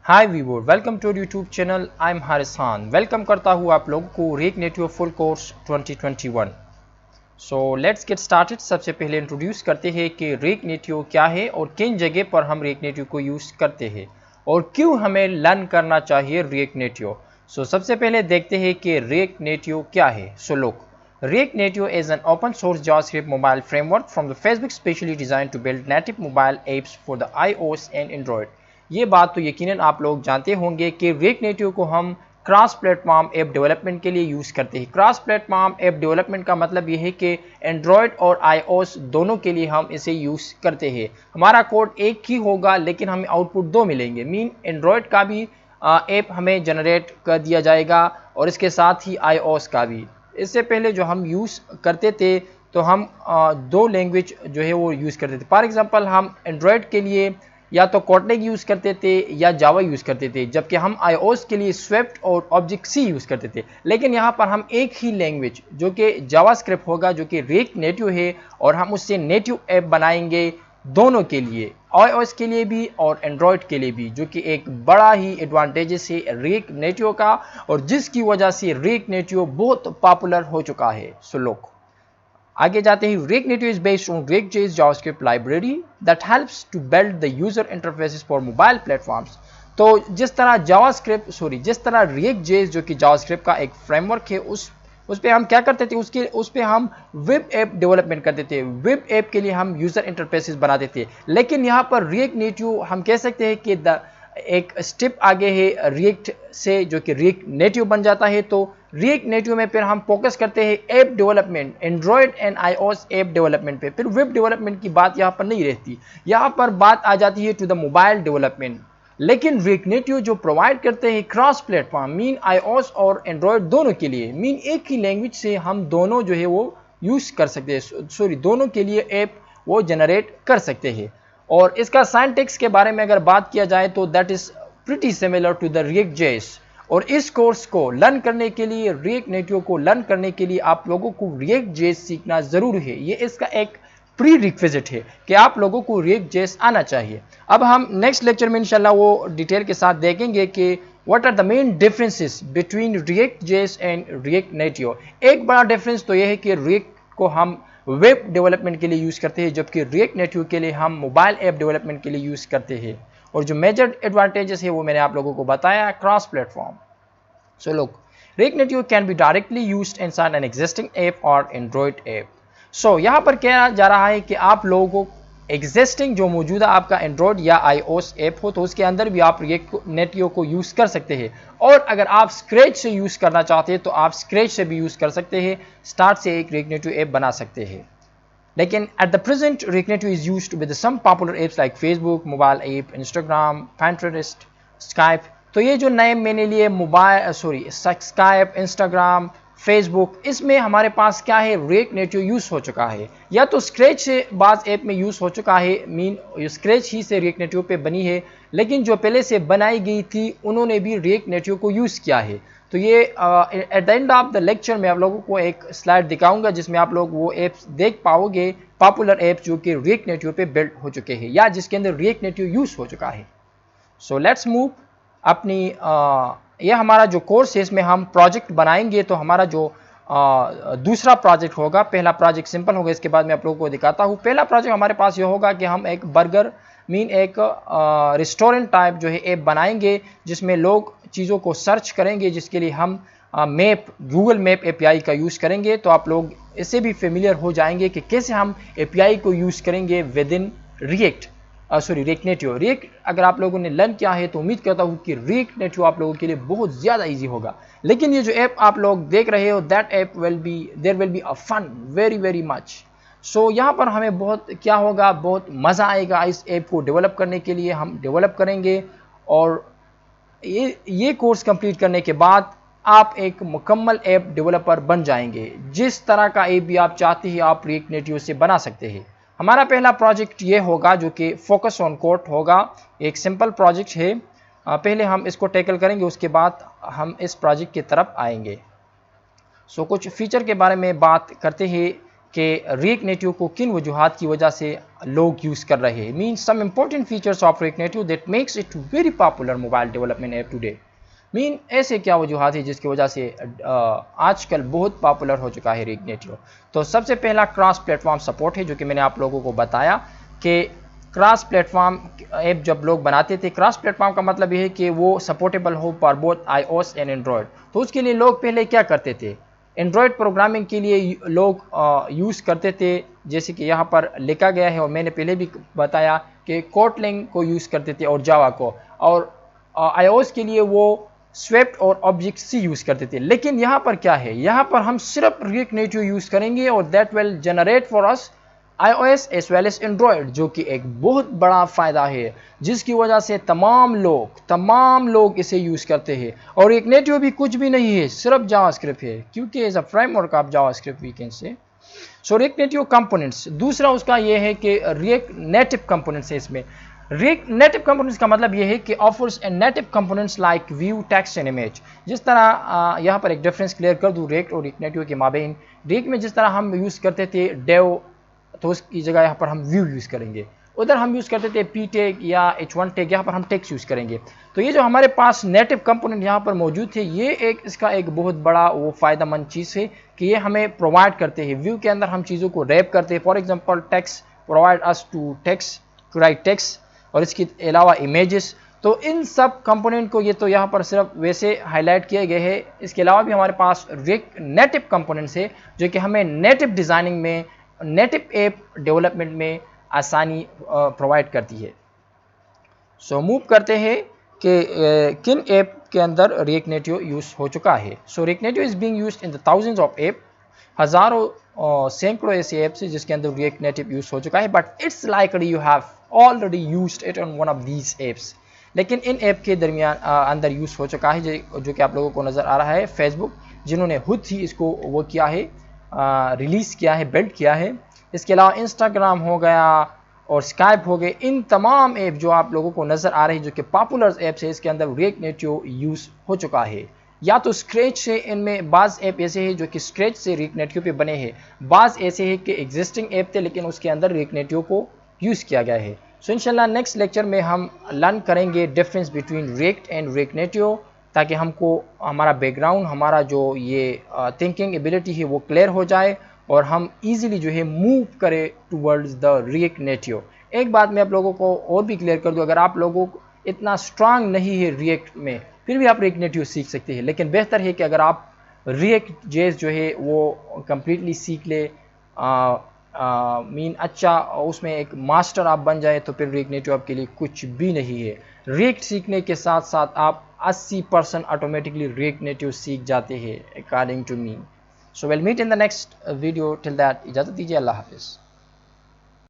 Hi viewer, welcome to YouTube channel. I am Haris Khan. Welcome करता हूँ आप लोगों को react native full course 2021। So let's get started. सबसे पहले इंट्रोड्यूस करते हैं कि रिएक्ट नेटिव क्या है और किन जगह पर हम रिएक्ट नेटिव को यूज़ करते हैं और क्यों हमें लर्न करना चाहिए रिएक्ट नेटिव। सो सबसे पहले देखते हैं कि रिएक्ट नेटिव क्या है। So look, React Native is an open source JavaScript mobile framework from the Facebook specially designed to build native mobile apps for the iOS and Android। ये बात तो यकीनन आप लोग जानते होंगे कि React Native को हम क्रॉस प्लेटफॉर्म ऐप डेवलपमेंट के लिए यूज़ करते हैं। क्रॉस प्लेटफॉर्म ऐप डेवलपमेंट का मतलब ये है कि एंड्रॉयड और iOS दोनों के लिए हम इसे यूज़ करते हैं। हमारा कोड एक ही होगा लेकिन हमें आउटपुट दो मिलेंगे। मीन एंड्रॉयड का भी ऐप हमें जनरेट कर दिया जाएगा और इसके साथ ही iOS का भी। इससे पहले जो हम यूज़ करते थे तो हम दो लैंग्वेज जो है वो यूज़ करते थे। फॉर एग्जांपल हम एंड्रॉयड के लिए या तो कोटलेग यूज़ करते थे या जावा यूज़ करते थे, जबकि हम iOS के लिए स्विफ्ट और ऑब्जेक्ट सी यूज़ करते थे। लेकिन यहाँ पर हम एक ही लैंग्वेज जो कि जावास्क्रिप्ट होगा, जो कि रिएक्ट नेटिव है, और हम उससे नेटिव ऐप बनाएंगे दोनों के लिए, iOS के लिए भी और एंड्रॉयड के लिए भी, जो कि एक बड़ा ही एडवांटेजेस है रिएक्ट नेटिव का और जिसकी वजह से रिएक्ट नेटिव बहुत पॉपुलर हो चुका है। सो लोग आगे जाते हैं। React Native is based on React.js JavaScript library that helps to build the user interfaces for mobile platforms। तो जिस तरह React.js जो कि JavaScript का एक फ्रेमवर्क है, उस पे हम क्या करते थे, उस पे हम वेब ऐप डेवलपमेंट करते थे। वेब ऐप के लिए हम यूजर इंटरफेसेस बनाते थे। लेकिन यहाँ पर React Native हम कह सकते हैं कि एक स्टेप आगे है रिएक्ट से, जो कि रिएक्ट नेटिव बन जाता है। तो रिएक्ट नेटिव में फिर हम फोकस करते हैं app development, Android and iOS app development पे। फिर वेब डेवलपमेंट की बात यहाँ पर नहीं रहती, यहाँ पर बात आ जाती है टू द मोबाइल डेवलपमेंट। लेकिन रिएक्ट नेटिव जो प्रोवाइड करते हैं क्रॉस प्लेटफॉर्म, मीन iOS और एंड्रॉयड दोनों के लिए, मीन एक ही लैंग्वेज से हम दोनों जो है वो यूज़ कर सकते हैं, दोनों के लिए ऐप वो जनरेट कर सकते हैं। और इसका सिंटैक्स के बारे में अगर बात किया जाए तो that is pretty similar to the React.js। और इस कोर्स को लर्न करने के लिए, रिएक्ट नेटिव को लर्न करने के लिए आप लोगों को React.js सीखना जरूर है। ये इसका एक प्री रिक्विजिट है कि आप लोगों को React.js आना चाहिए। अब हम नेक्स्ट लेक्चर में इंशाल्लाह वो डिटेल के साथ देखेंगे कि what are the main differences between React.js and React native. एक बड़ा डिफरेंस तो ये है कि React को हम वेब डेवलपमेंट के लिए यूज़ करते हैं, जबकि रिएक्ट नेटिव के लिए हम मोबाइल ऐप डेवलपमेंट के लिए यूज़ करते हैं। और जो मेजर एडवांटेजेस है वो मैंने आप लोगों को बताया, cross platform. So look, react native can be directly used inside an existing app और एंड्रॉयड ऐप। सो यहाँ पर कहा जा रहा है कि आप लोगों को एग्जिस्टिंग जो मौजूदा आपका एंड्रॉयड या iOS ऐप हो तो उसके अंदर भी आप रिएक्ट नेटिव को यूज़ कर सकते हैं। और अगर आप स्क्रैच से यूज़ करना चाहते हैं तो आप स्क्रैच से भी यूज़ कर सकते हैं, स्टार्ट से एक रिएक्ट नेटिव ऐप बना सकते हैं। लेकिन at the present react native is used with some popular apps like Facebook mobile app, Instagram, Pinterest, Skype. तो ये जो नए मैंने लिए स्काइप, इंस्टाग्राम, फेसबुक, इसमें हमारे पास क्या है, रिएक्ट नेटिव यूज़ हो चुका है। या तो स्क्रैच से बाज़ ऐप में यूज़ हो चुका है, मीन स्क्रैच ही से रिएक्ट नेटिव पे बनी है, लेकिन जो पहले से बनाई गई थी उन्होंने भी रिएक्ट नेटिव को यूज़ किया है। तो ये at the end of the lecture में आप लोगों को एक स्लाइड दिखाऊंगा जिसमें आप लोग वो ऐप्स देख पाओगे, पॉपुलर ऐप्स जो कि रिएक्ट नेटिव पे बिल्ड हो चुके हैं या जिसके अंदर रिएक्ट नेटिव यूज़ हो चुका है। सो लेट्स मूव अपनी यह हमारा जो कोर्स है इसमें हम प्रोजेक्ट बनाएंगे। तो हमारा जो दूसरा प्रोजेक्ट होगा, पहला प्रोजेक्ट सिंपल होगा, इसके बाद मैं आप लोगों को दिखाता हूँ। पहला प्रोजेक्ट हमारे पास ये होगा कि हम एक बर्गर मीन एक रेस्टोरेंट टाइप जो है ऐप बनाएंगे जिसमें लोग चीज़ों को सर्च करेंगे, जिसके लिए हम गूगल मैप एपीआई का यूज़ करेंगे। तो आप लोग इससे भी फेमिलियर हो जाएंगे कि कैसे हम एपीआई को यूज़ करेंगे with in React native. React अगर आप लोगों ने लर्न किया है तो उम्मीद करता हूँ कि रिएक्ट नेटिव आप लोगों के लिए बहुत ज़्यादा ईजी होगा। लेकिन ये जो ऐप आप लोग देख रहे हो, that app there will be a fun very very much. So यहाँ पर हमें बहुत क्या होगा, बहुत मज़ा आएगा इस ऐप को डेवलप करने के लिए। हम डेवलप करेंगे और ये कोर्स कंप्लीट करने के बाद आप एक मुकम्मल ऐप डेवलपर बन जाएंगे। जिस तरह का ऐप भी आप चाहते हैं आप रिएक्ट नेटिव से बना सकते हैं। हमारा पहला प्रोजेक्ट ये होगा जो कि फोकस ऑन कोड होगा। एक सिंपल प्रोजेक्ट है, पहले हम इसको टैकल करेंगे, उसके बाद हम इस प्रोजेक्ट की तरफ आएंगे। सो कुछ फीचर के बारे में बात करते हैं कि रिएक्ट नेटिव को किन वजूहात की वजह से लोग यूज़ कर रहे हैं। Mean some important features of react native that makes it very popular mobile development app today. Mean ऐसे क्या वजूहात है जिसकी वजह से आजकल बहुत पॉपुलर हो चुका है रिएक्ट नेटिव। तो सबसे पहला क्रॉस प्लेटफॉर्म सपोर्ट है, जो कि मैंने आप लोगों को बताया कि क्रॉस प्लेटफॉर्म ऐप जब लोग बनाते थे, क्रॉस प्लेटफॉर्म का मतलब ये है कि वो सपोर्टेबल हो for both iOS and Android. तो उसके लिए लोग पहले क्या करते थे, एंड्रॉयड प्रोग्रामिंग के लिए लोग यूज़ करते थे, जैसे कि यहाँ पर लिखा गया है और मैंने पहले भी बताया कि कोटलिंग को यूज़ करते थे और जावा को, और iOS के लिए वो स्वेप्ट और ऑब्जेक्ट सी यूज़ करते थे। लेकिन यहाँ पर क्या है, यहाँ पर हम सिर्फ रिएक्ट नेटिव यूज़ करेंगे और that will generate for us iOS as well as Android, जो कि एक बहुत बड़ा फ़ायदा है, जिसकी वजह से तमाम लोग इसे यूज़ करते हैं। और रिएक्ट नेटिव भी कुछ भी नहीं है, सिर्फ जावास्क्रिप्ट है, क्योंकि as a framework of JavaScript we can say. So React native components, दूसरा उसका ये है कि रिएक्ट नेटिव कंपोनेंट्स है। इसमें रिएक्ट नेटिव कंपोनेंट्स का मतलब ये है कि offers a native components like view, text and image. जिस तरह यहाँ पर एक डिफरेंस क्लियर कर दूँ रिएक्ट और रिएक्ट नेटिव के माबेन। रिएक्ट में जिस तरह हम यूज़ करते थे डेव, तो उसकी जगह यहाँ पर हम व्यू यूज़ करेंगे। उधर हम यूज़ करते थे पी टेग या H1 टेग, यहाँ पर हम टेक्स्ट यूज़ करेंगे। तो ये जो हमारे पास नेटिव कंपोनेंट यहाँ पर मौजूद थे, ये इसका एक बहुत बड़ा वो फ़ायदेमंद चीज़ है कि ये हमें प्रोवाइड करते हैं। व्यू के अंदर हम चीज़ों को रैप करते हैं। For example text provide us to write text, और इसके अलावा इमेजेस। तो इन सब कंपोनेंट को ये तो यहाँ पर सिर्फ वैसे हाईलाइट किए गए हैं। इसके अलावा भी हमारे पास रिएक्ट नेटिव कंपोनेंट्स है, जो कि हमें नेटिव डिज़ाइनिंग में, नेटिव ऐप डेवलपमेंट में आसानी प्रोवाइड करती है। सो मूव करते हैं कि किन ऐप के अंदर रिएक्ट नेटिव यूज़ हो चुका है। So React Native is being used in the thousands of app, हज़ारों सैकड़ों ऐसे ऐप्स हैं जिसके अंदर रिएक्ट नेटिव यूज़ हो चुका है। But it's likely you have already used it on one of these apps. लेकिन इन ऐप के दरमियान अंदर यूज़ हो चुका है जो कि आप लोगों को नज़र आ रहा है, फेसबुक, जिन्होंने खुद ही इसको वो किया है, रिलीज़ किया है, बिल्ड किया है। इसके अलावा इंस्टाग्राम हो गया और स्काइप हो गए। इन तमाम ऐप जो आप लोगों को नज़र आ रही है, जो कि पॉपुलर ऐप्स है, इसके अंदर रिएक्ट नेटिव यूज़ हो चुका है। या तो स्क्रैच से, इनमें बाज़ ऐप ऐसे हैं जो कि स्क्रैच से रिएक्ट नेटिव पे बने हैं, बाज़ ऐसे हैं कि एग्जिस्टिंग ऐप थे लेकिन उसके अंदर रिएक्ट नेटिव को यूज़ किया गया है। सो इंशाल्लाह नेक्स्ट लेक्चर में हम लर्न करेंगे difference between react and react native, ताकि हमको हमारा बैकग्राउंड, हमारा जो ये थिंकिंग एबिलिटी है वो क्लियर हो जाए और हम इजीली जो है मूव करें टूवर्ड्स द रिएक्ट नेटिव। एक बात मैं आप लोगों को और भी क्लियर कर दूं, अगर आप लोगों को इतना स्ट्रांग नहीं है रिएक्ट में, फिर भी आप रिएक्ट नेटिव सीख सकते हैं। लेकिन बेहतर है कि अगर आप रिएक्ट जेस जो है वो कम्प्लीटली सीख ले, मीन अच्छा उसमें एक मास्टर आप बन जाए, तो फिर रिएक्ट नेटिव आपके लिए कुछ भी नहीं है। रिएक्ट सीखने के साथ साथ आप 80% ऑटोमेटिकली रिएक्ट नेटिव सीख जाते हैं according to me. So will meet in the next video. Till that इजाज़त दीजिए, अल्लाह हाफिज़।